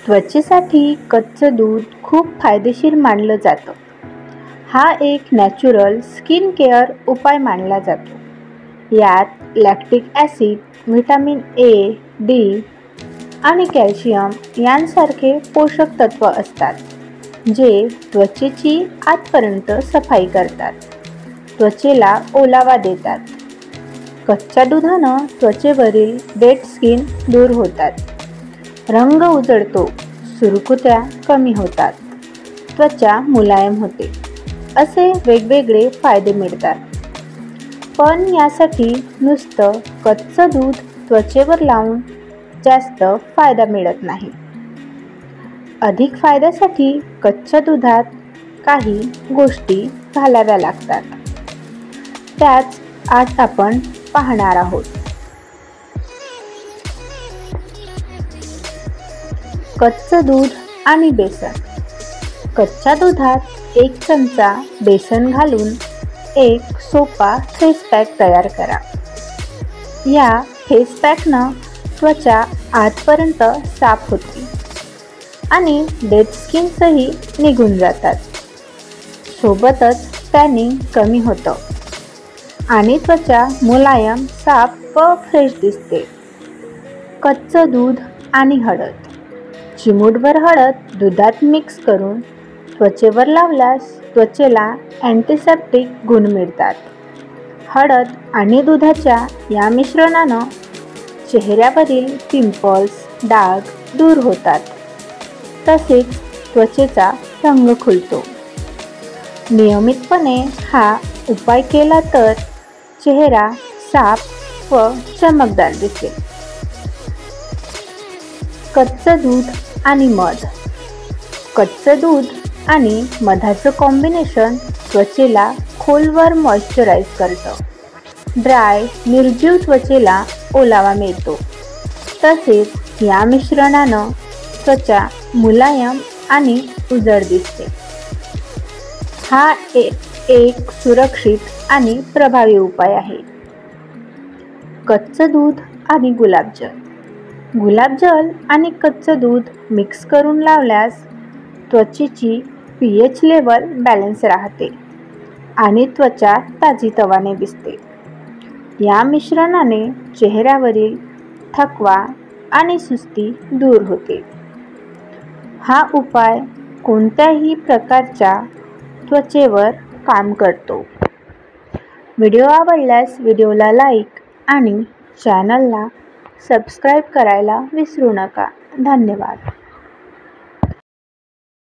त्वचेसाठी कच्चं दूध खूप फायदेशीर मानलं जातं. हा एक नॅचरल स्किन केअर उपाय मानला जातो. यात lactic acid, vitamin A, D आणि कॅल्शियम यांसारखे पोषक तत्व असतात, जे त्वचेची आतपर्यंत सफाई करतात, त्वचेला ओलावा देतात. कच्च्या दुधानं त्वचेवरील डेड स्किन दूर होतात, रंग उजळतो, सुरकुत्या कमी होतात, त्वचा मुलायम होते, असे वेगवेगळे फायदे मिळतात. पण यासाठी नुसतं कच्चं दूध त्वचेवर लावून जास्त फायदा मिळत नाही. अधिक फायद्यासाठी कच्च्या दुधात काही गोष्टी घालाव्या लागतात. त्याच आज आपण पाहणार आहोत. कच्चं दूध आणि बेसन. कच्च्या दुधात 1 चमचा बेसन घालून एक सोपा फेस पॅक तयार करा. या फेस पॅकनं त्वचा आतपर्यंत साफ होते आणि डेड स्किनही निघून जातात. सोबतच टॅनिंग कमी होतं आणि त्वचा मुलायम, साफ व फ्रेश दिसते. कच्चं दूध आणि हळद. चिमूटभर हळद दुधात मिक्स करून त्वचेवर लावल्यास त्वचेला अँटिसेप्टिक गुण मिळतात. हळद आणि दुधाच्या या मिश्रणानं चेहऱ्यावरील पिंपल्स, डाग दूर होतात. तसेच त्वचेचा रंग खुलतो. नियमितपणे हा उपाय केला तर चेहरा साफ व चमकदार दिसेल. कच्चं दूध आणि मध. कच्चं दूध आणि मधाचं कॉम्बिनेशन त्वचेला खोलवर मॉइश्चराईज करतं. ड्राय, निर्जीव त्वचेला ओलावा मिळतो. तसेच या मिश्रणानं त्वचा मुलायम आणि उजळ दिसते. हा एक सुरक्षित आणि प्रभावी उपाय आहे. कच्चं दूध आणि गुलाबजल. गुलाबजल आणि कच्चं दूध मिक्स करून लावल्यास त्वचेची pH लेवल बॅलन्स राहते आणि त्वचा ताजीतवाने दिसते. या मिश्रणाने चेहऱ्यावरील थकवा आणि सुस्ती दूर होते. हा उपाय कोणत्याही प्रकारच्या त्वचेवर काम करतो. व्हिडिओ आवडल्यास व्हिडिओला लाईक आणि चॅनलला सबस्क्राईब करायला विसरू नका. धन्यवाद.